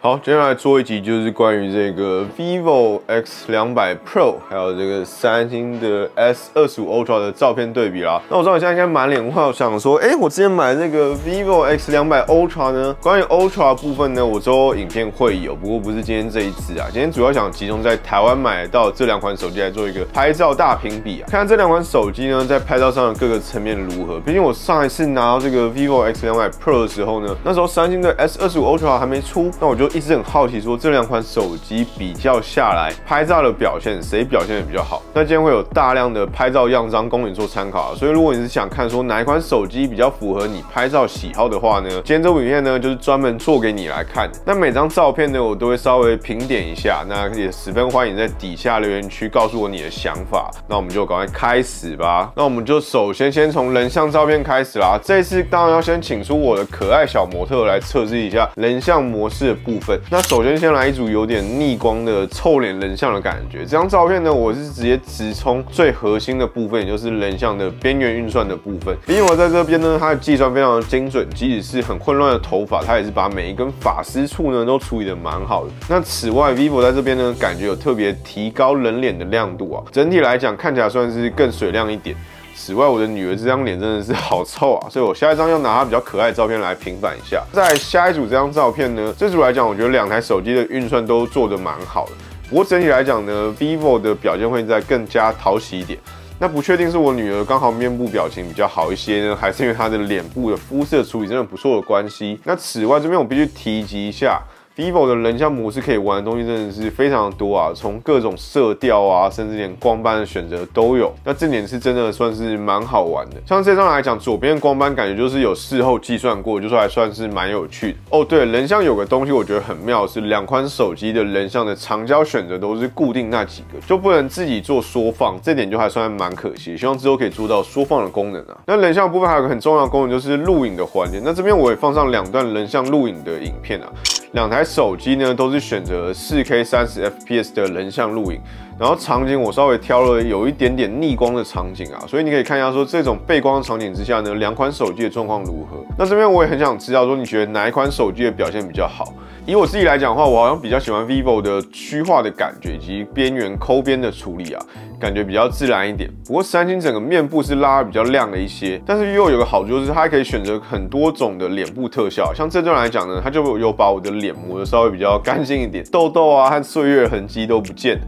好，接下來做一集就是關於這個 vivo X200 Pro 還有這個三星的 S25 Ultra 的照片對比啦。那我知道你現在應該滿臉問號，想說，我之前買的那個 vivo X200 Ultra 呢？關於 Ultra 部分呢，我之後影片會有，不過不是今天這一支啊。今天主要想集中在台灣買到這兩款手機來做一個拍照大評比啊，看看這兩款手機呢在拍照上的各個層面如何。畢竟我上一次拿到這個 vivo X200 Pro 的時候呢，那時候三星的 S25 Ultra 還沒出，那我就一直很好奇，說這兩款手機比較下來，拍照的表現誰表現的比較好？那今天會有大量的拍照樣張供你做參考啊，所以如果你是想看說哪一款手機比較符合你拍照喜好的話呢，今天這部影片呢就是專門做給你來看。那每張照片呢，我都會稍微評點一下，那也十分歡迎在底下留言區告訴我你的想法。那我們就趕快開始吧。那我們就首先從人像照片開始啦。這一次當然要先請出我的可愛小模特來測試一下人像模式的部分。那首先來一組有點逆光的臭臉人像的感覺。這張照片呢，我是直接直衝最核心的部分，也就是人像的邊緣運算的部分。因為我在這邊呢，它的計算非常的精準，即使是很混亂的頭髮，它也是把每一根髮絲處呢都處理得蠻好的。那此外 ，vivo 在這邊呢，感覺有特別提高人臉的亮度啊，整體來講看起來算是更水亮一點。此外，我的女兒這張臉真的是好臭啊，所以我下一張要拿她比較可愛的照片來平反一下。再來下一組這張照片呢，這組來講，我覺得兩台手機的運算都做得蠻好的。不過整體來講呢 ，vivo 的表現會再更加討喜一點。那不確定是我女兒剛好面部表情比較好一些呢，還是因為她的臉部的膚色處理真的不錯的關係。那此外，這邊我必須提及一下。vivo 的人像模式可以玩的東西真的是非常的多啊，從各種色調啊，甚至連光斑的選擇都有。那這點是真的算是蠻好玩的。像這張來講，左邊的光斑感覺就是有事後計算過，就是還算是蠻有趣的。哦，對，人像有個東西我覺得很妙的是，兩款手機的人像的長焦選擇都是固定那幾個，就不能自己做縮放，這點就還算蠻可惜。希望之後可以做到縮放的功能啊。那人像的部分還有個很重要的功能就是錄影的環節。那這邊我也放上兩段人像錄影的影片啊。兩台手機呢都是選擇 4K 30 FPS 的人像錄影，然後場景我稍微挑了有一點點逆光的場景啊，所以你可以看一下說這種背光的場景之下呢，兩款手機的狀況如何。那這邊我也很想知道說你覺得哪一款手機的表現比較好？以我自己來講的話，我好像比較喜歡 vivo 的虛化的感覺以及邊緣摳邊的處理啊，感覺比較自然一點。不過三星整個面部是拉得比較亮了一些，但是 vivo 有個好處就是它還可以選擇很多種的臉部特效，像這段來講呢，它就有把我的臉磨得稍微比較乾淨一點，痘痘啊和歲月痕跡都不見了。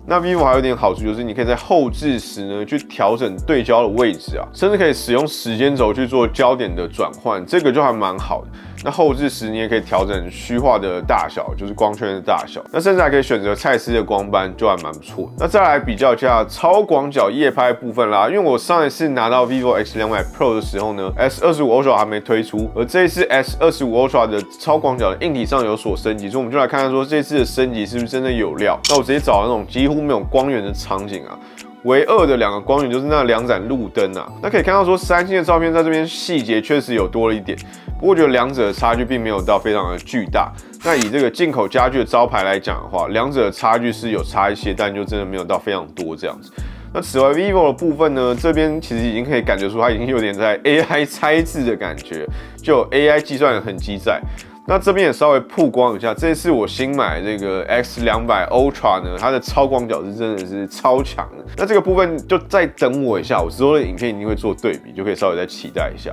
那 vivo 還有一點好處就是你可以在後置時呢去調整對焦的位置啊，甚至可以使用時間軸去做焦點的轉換，這個就還蠻好的。那後置時你也可以調整虛化的大小，就是光圈的大小。那甚至還可以選擇蔡司的光斑，就還蠻不錯。那再來比較一下超廣角夜拍部分啦，因為我上一次拿到 vivo X200 Pro 的時候呢 ，S25 Ultra 還沒推出，而這一次 S25 Ultra 的超廣角的硬體上有所升級，所以我們就來看看說這次的升級是不是真的有料。那我直接找那種幾乎沒有光源的場景啊。唯二的兩個光源就是那兩盞路燈啊，那可以看到說三星的照片在這邊細節確實有多了一點，不過我覺得兩者的差距並沒有到非常的巨大。那以這個進口家具的招牌來講的話，兩者的差距是有差一些，但就真的沒有到非常多這樣子。那此外 ，vivo 的部分呢，這邊其實已經可以感覺出它已經有點在 AI 猜字的感覺，就有 AI 計算的痕跡在。那這邊也稍微曝光一下，這次我新買的這個 X200 Ultra 呢，它的超廣角是真的是超強的。那這個部分就再等我一下，我之後的影片一定會做對比，就可以稍微再期待一下。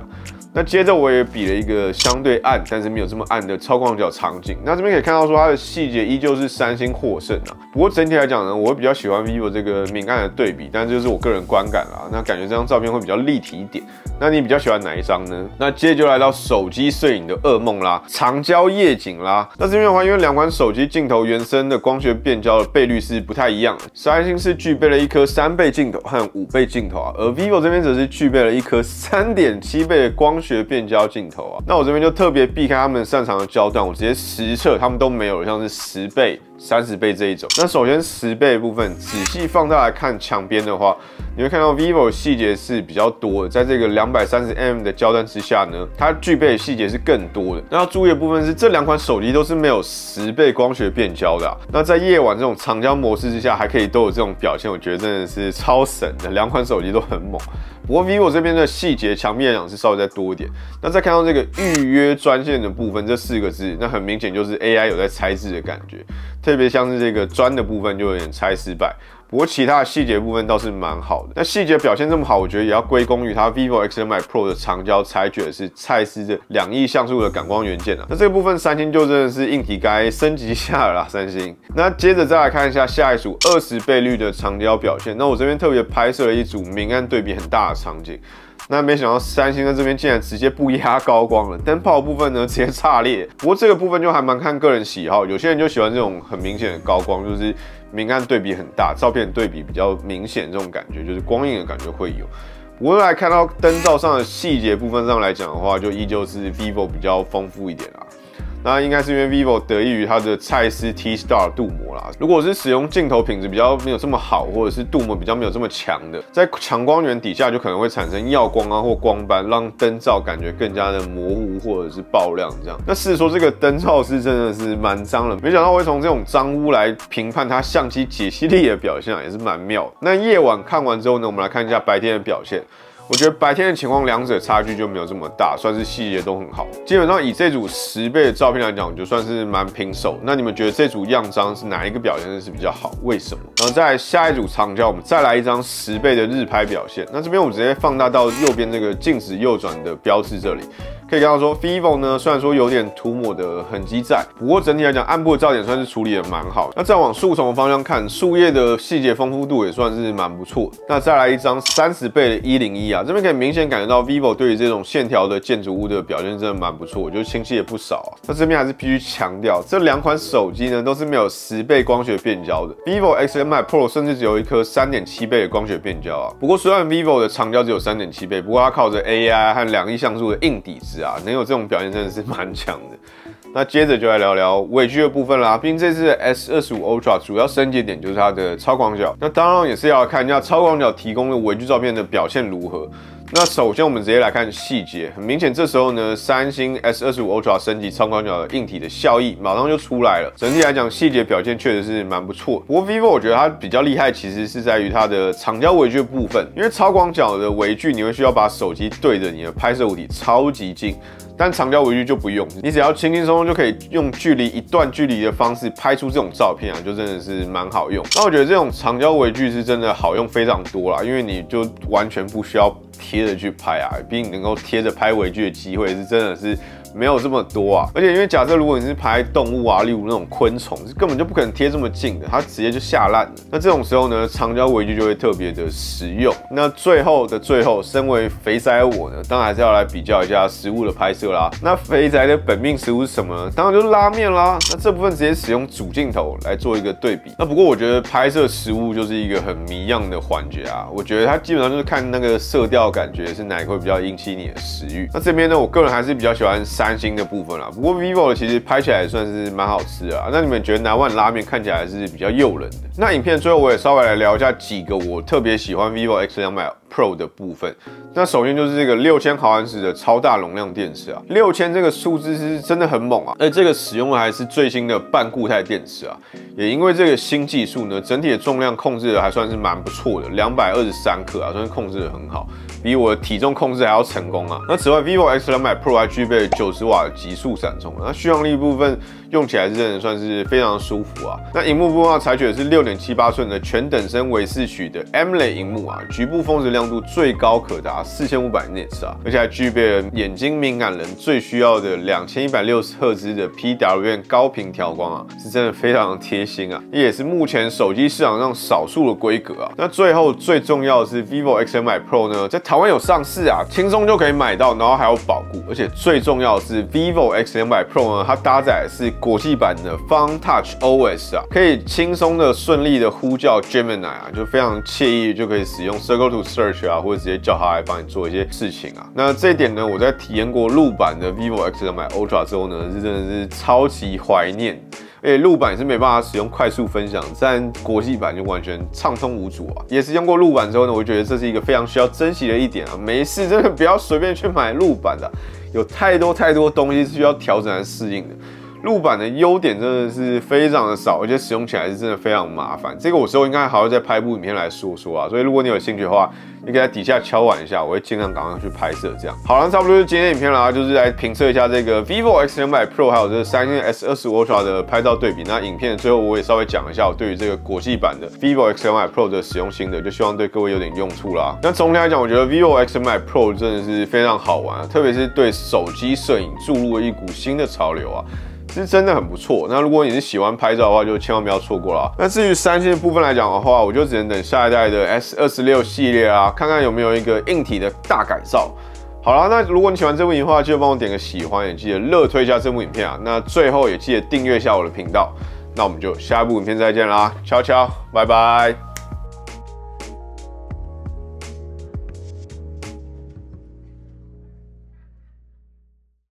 那接着我也比了一個相對暗，但是沒有這麼暗的超廣角場景。那這邊可以看到說它的細節依舊是三星獲勝啊。不過整體來講呢，我會比較喜歡 vivo 這個明暗的對比，但這就是我個人觀感啦。那感覺這張照片會比較立體一點。那你比較喜歡哪一張呢？那接着就來到手機攝影的噩夢啦，長焦夜景啦。那這邊的話，因為兩款手機鏡頭原生的光學變焦的倍率是不太一樣的，三星是具備了一顆3倍鏡頭和5倍鏡頭啊，而 vivo 這邊則是具備了一顆3.7倍的光學變焦鏡頭啊。那我這邊就特別避開他們擅長的焦段，我直接實測他們都沒有，像是10倍、30倍這一種。那首先10倍的部分，仔細放大來看牆邊的話，你會看到 vivo 細節是比較多的，在這個230mm的焦段之下呢，它具備的細節是更多的。那要注意的部分是，這2款手機都是沒有10倍光學變焦的啊。那在夜晚这種長焦模式之下，還可以都有这種表現，我覺得真的是超神的。2款手機都很猛。不過 vivo 這邊的細節牆面來講是稍微再多一點。那再看到這個預約專線的部分，這4個字，那很明顯就是 AI 有在猜字的感覺，特別像是這個專的部分就有點猜失敗。不過其他的細節部分倒是蠻好的。那細節表現這麼好，我覺得也要歸功於它 vivo X200 Pro 的長焦採取的是蔡司的2億像素的感光元件啊。那這個部分三星就真的是硬體該升級一下了啦，三星。那接着再來看一下下一組20倍率的長焦表現。那我這邊特別拍攝了一組明暗對比很大的場景。那沒想到三星在這邊竟然直接不壓高光了，燈泡的部分呢直接炸裂。不過這個部分就還蠻看個人喜好，有些人就喜歡這種很明顯的高光，就是明暗对比很大，照片對比比較明顯，這種感覺就是光影的感覺會有。不過來看到燈罩上的細節部分上來講的話，就依舊是 vivo 比較豐富一點啦。那應該是因為 vivo 得益於它的蔡司 T-Star 鍍膜啦。如果是使用鏡頭品質比較沒有這麼好，或者是鍍膜比較沒有這麼強的，在強光源底下就可能會產生耀光啊或光斑，讓燈罩感覺更加的模糊或者是爆亮這樣。那事實說這個燈罩是真的是蠻髒的，沒想到會從這種髒污來評判它相機解析力的表現啊，也是蠻妙的。那夜晚看完之後呢，我們來看一下白天的表現。我覺得白天的情況，兩者差距就沒有這麼大，算是細節都很好。基本上以這組10倍的照片來講，我就算是蠻平手。那你們覺得這組樣張是哪一個表現是比較好？為什麼？然後再來下一組長焦，我們再來一張10倍的日拍表現。那這邊我直接放大到右邊這個靜止右轉的標誌這裡，可以看到說 vivo 呢，雖然說有點塗抹的痕跡在，不過整體來講暗部的噪點算是處理的蠻好。那再往樹叢的方向看，樹葉的細節豐富度也算是蠻不錯的。那再來一張30倍的101啊。這邊可以明顯感覺到 vivo 對於這種線條的建築物的表現真的蠻不錯，我覺得清晰也不少啊。那這邊還是必須強調，這2款手機呢都是沒有10倍光學變焦的 ，vivo X200 Pro 甚至只有一顆3.7倍的光學變焦啊。不過雖然 vivo 的長焦只有3.7倍，不過它靠着 AI 和2億像素的硬底子啊，能有這種表現真的是蠻強的。那接着就來聊聊微距的部分啦。畢竟這次的 S25 Ultra 主要升級點就是它的超廣角，那當然也是要看一下超廣角提供的微距照片的表現如何。那首先我們直接來看細節，很明顯這時候呢，三星 S25 Ultra 升級超廣角的硬體的效益馬上就出來了。整體來講，細節表現確實是蠻不錯。不過 vivo 我覺得它比較厲害，其實是在於它的長焦微距的部分，因為超廣角的微距你會需要把手機對着你的拍攝物體超級近。但長焦微距就不用，你只要輕輕鬆鬆就可以用距離一段距離的方式拍出這種照片啊，就真的是蠻好用。那我覺得這種長焦微距是真的好用非常多啦，因為你就完全不需要貼着去拍啊，畢竟能夠貼着拍微距的機會是真的是沒有這麼多啊。而且因為假設如果你是拍動物啊，例如那種昆蟲，是根本就不可能貼這麼近的，它直接就下爛了。那這種時候呢，長焦微距就會特別的實用。那最後的最後，身為肥宅我呢，當然還是要來比較一下食物的拍攝啦。那肥宅的本命食物是什麼呢？當然就是拉麵啦。那這部分直接使用主鏡頭來做一個對比。那不過我覺得拍攝食物就是一個很謎樣的環節啊。我覺得它基本上就是看那個色調感覺是哪一個會比較引起你的食慾。那這邊呢，我個人還是比較喜歡三星的部分啦。不過 vivo 的其實拍起來也算是蠻好吃的啊。那你們覺得哪碗拉麵看起來還是比較誘人的？那影片最後我也稍微來聊一下幾個我特別喜歡 vivo X200 Pro 的部分。那首先就是這個6000毫安時的超大容量電池啊，6000这個數字是真的很猛啊，而且這個使用的還是最新的半固態電池啊，也因為這個新技術呢，整體的重量控制的還算是蠻不錯的，223克啊，算是控制的很好，比我的體重控制還要成功啊。那此外 vivo X200 Pro 還具備90瓦的極速閃充，那續航力部分用起來是真的算是非常的舒服啊。那熒幕部分採取的是6.78寸的全等身微視曲的 AMOLED 熒幕啊，局部峰值亮度最高可達4500 nits 啊，而且還具備了眼睛敏感人最需要的2160赫茲的 PWM 高頻調光啊，是真的非常的貼心啊，也是目前手機市場上少數的規格啊。那最後最重要的是 vivo X200 Pro 呢，在台灣有上市啊，輕鬆就可以買到，然後還有保固，而且最重要的是 vivo X200 Pro 呢，它搭載的是國際版的 Fun Touch OS 啊，可以輕鬆的順利的呼叫 Gemini 啊，就非常惬意，就可以使用 Circle to Search 啊，或者直接叫它來幫你做一些事情啊。那這一點呢，我在體驗過陸版的 vivo X200 Ultra 之後呢，是真的是超級懷念。而且陸版也是沒辦法使用快速分享，但國際版就完全暢通無阻啊。也使用過陸版之後呢，我覺得這是一個非常需要珍惜的一點啊，沒事真的不要隨便去買陸版的，有太多東西是需要調整和適應的。陸版的優點真的是非常的少，而且使用起來是真的非常麻煩。這個我之後應該還會再拍部影片來說啊，所以如果你有興趣的話，你可以在底下敲碗一下，我會盡量趕快去拍攝這樣。好了，差不多就是今天的影片啦，就是來評測一下這個 vivo X200 Pro 還有這個三星的 S25 Ultra 的拍照對比。那影片的最後我也稍微講一下我對於這個國際版的 vivo X200 Pro 的使用心得，就希望對各位有點用處啦。那總體來講，我覺得 vivo X200 Pro 真的是非常好玩，特別是對手機攝影注入了一股新的潮流啊。是真的很不錯。那如果你是喜歡拍照的話，就千萬不要錯過啦。那至於三星的部分來講的話，我就只能等下一代的 S26 系列啊，看看有沒有一個硬體的大改造。好啦，那如果你喜歡這部影片的話，記得幫我點個喜歡，也記得熱推一下這部影片啊。那最後也記得訂閱一下我的頻道。那我們就下一部影片再見啦，悄悄，拜拜。